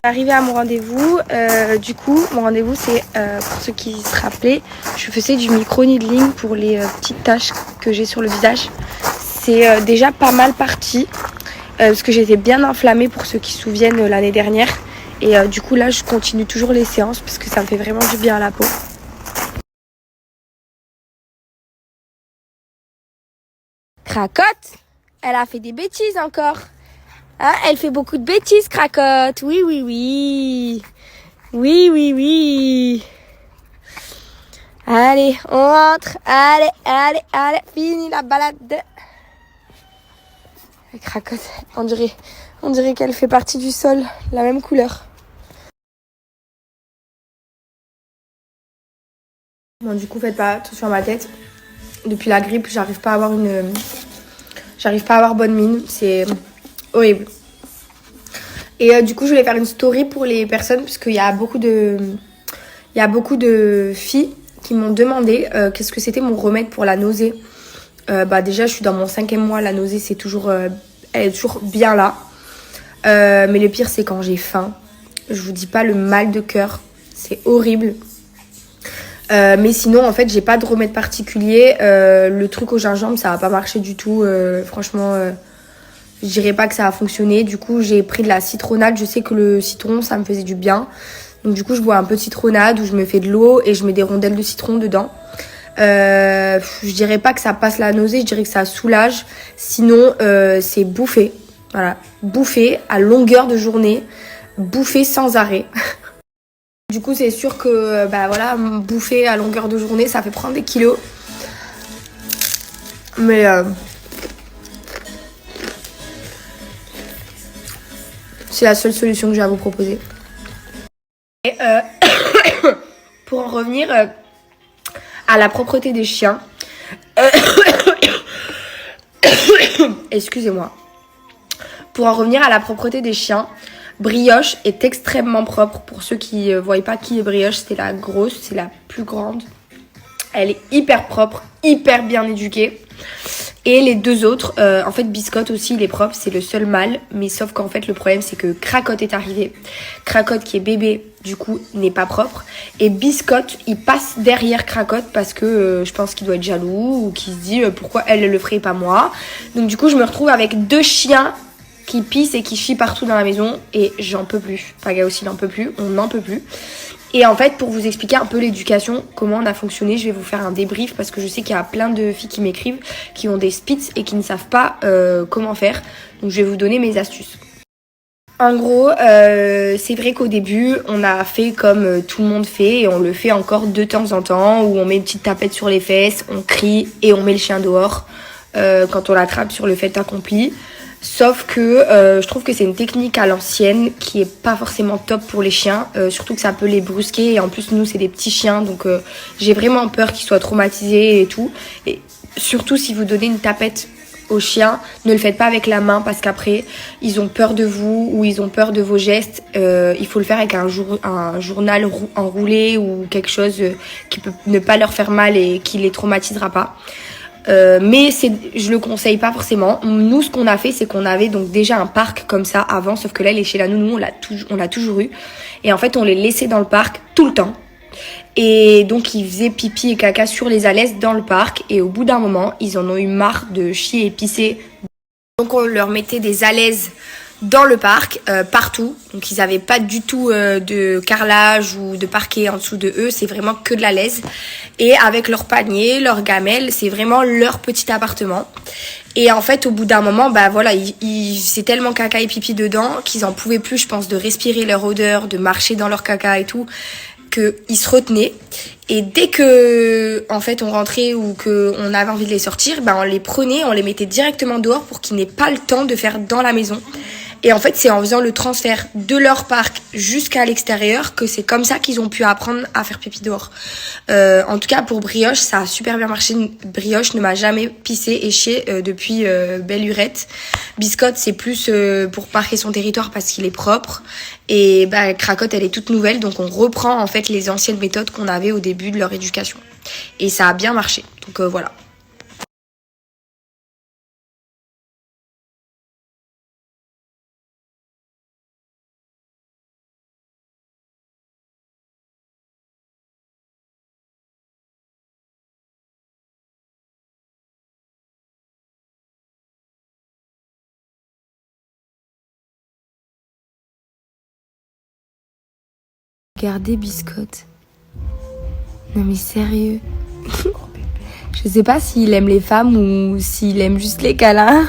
Arrivé à mon rendez-vous, du coup mon rendez-vous c'est pour ceux qui se rappelaient, je faisais du micro-needling pour les petites taches que j'ai sur le visage. C'est déjà pas mal parti parce que j'étais bien enflammée pour ceux qui se souviennent l'année dernière et du coup là je continue toujours les séances parce que ça me fait vraiment du bien à la peau. Cracotte, elle a fait des bêtises encore. Hein, elle fait beaucoup de bêtises, Cracotte. Oui, oui, oui. Oui, oui, oui. Allez, on rentre. Allez, allez, allez. Fini la balade. Cracotte, on dirait qu'elle fait partie du sol. La même couleur. Bon, du coup, faites pas attention à ma tête. Depuis la grippe, j'arrive pas à avoir bonne mine. C'est horrible. Et du coup, je voulais faire une story pour les personnes parce qu'il y a beaucoup de filles qui m'ont demandé qu'est-ce que c'était mon remède pour la nausée. Déjà, je suis dans mon 5e mois. La nausée, c'est toujours, elle est toujours bien là. Mais le pire, c'est quand j'ai faim. Je vous dis pas le mal de cœur. C'est horrible. Mais sinon, en fait, j'ai pas de remède particulier. Le truc au gingembre, ça a pas marché du tout. Franchement, je dirais pas que ça a fonctionné. Du coup, j'ai pris de la citronnade. Je sais que le citron, ça me faisait du bien. Donc du coup, je bois un peu de citronnade où je me fais de l'eau et je mets des rondelles de citron dedans. Je dirais pas que ça passe la nausée, je dirais que ça soulage. Sinon, c'est bouffer. Voilà, bouffer à longueur de journée, bouffer sans arrêt. Du coup, c'est sûr que bouffer à longueur de journée, ça fait prendre des kilos. Mais c'est la seule solution que j'ai à vous proposer. Et pour en revenir à la propreté des chiens, excusez-moi. Pour en revenir à la propreté des chiens, Brioche est extrêmement propre. Pour ceux qui ne voient pas qui est Brioche, c'est la grosse, c'est la plus grande. Elle est hyper propre, hyper bien éduquée. Et les deux autres, en fait Biscotte aussi il est propre, c'est le seul mâle. Mais sauf qu'en fait le problème c'est que Cracotte est arrivé. Cracotte qui est bébé du coup n'est pas propre. Et Biscotte il passe derrière Cracotte parce que je pense qu'il doit être jaloux ou qu'il se dit pourquoi elle le ferait et pas moi. Donc du coup je me retrouve avec deux chiens qui pisse et qui chie partout dans la maison et j'en peux plus. Paga aussi n'en peut plus, on n'en peut plus. Et en fait, pour vous expliquer un peu l'éducation, comment on a fonctionné, je vais vous faire un débrief parce que je sais qu'il y a plein de filles qui m'écrivent, qui ont des spits et qui ne savent pas comment faire. Donc je vais vous donner mes astuces. En gros, c'est vrai qu'au début, on a fait comme tout le monde fait et on le fait encore de temps en temps où on met une petite tapette sur les fesses, on crie et on met le chien dehors quand on l'attrape sur le fait accompli. Sauf que je trouve que c'est une technique à l'ancienne qui est pas forcément top pour les chiens, surtout que ça peut les brusquer et en plus nous c'est des petits chiens donc j'ai vraiment peur qu'ils soient traumatisés et tout. Et surtout si vous donnez une tapette aux chiens, ne le faites pas avec la main parce qu'après ils ont peur de vous ou ils ont peur de vos gestes. Il faut le faire avec un journal enroulé ou quelque chose qui peut ne pas leur faire mal et qui les traumatisera pas. Mais je le conseille pas forcément. Nous, ce qu'on a fait, c'est qu'on avait donc déjà un parc comme ça avant, sauf que là, les chez la nounou, on l'a toujours eu. Et en fait, on les laissait dans le parc tout le temps. Et donc, ils faisaient pipi et caca sur les alaises dans le parc. Et au bout d'un moment, ils en ont eu marre de chier et pisser. Donc, on leur mettait des alaises dans le parc, partout. Donc ils n'avaient pas du tout de carrelage ou de parquet en dessous de eux, c'est vraiment que de la laise. Et avec leur panier, leur gamelle, c'est vraiment leur petit appartement. Et en fait, au bout d'un moment, c'est tellement caca et pipi dedans qu'ils en pouvaient plus, je pense, de respirer leur odeur, de marcher dans leur caca et tout, qu'ils se retenaient. Et dès que, en fait, on rentrait ou qu'on avait envie de les sortir, on les prenait, on les mettait directement dehors pour qu'ils n'aient pas le temps de faire dans la maison. Et en fait, c'est en faisant le transfert de leur parc jusqu'à l'extérieur que c'est comme ça qu'ils ont pu apprendre à faire pipi dehors. En tout cas, pour Brioche, ça a super bien marché. Brioche ne m'a jamais pissé et chié depuis belle lurette. Biscotte, c'est plus pour marquer son territoire parce qu'il est propre. Et Cracotte, elle est toute nouvelle. Donc, on reprend en fait les anciennes méthodes qu'on avait au début de leur éducation. Et ça a bien marché. Donc, voilà. Regardez Biscotte. Non mais sérieux. Je sais pas s'il aime les femmes ou s'il aime juste les câlins.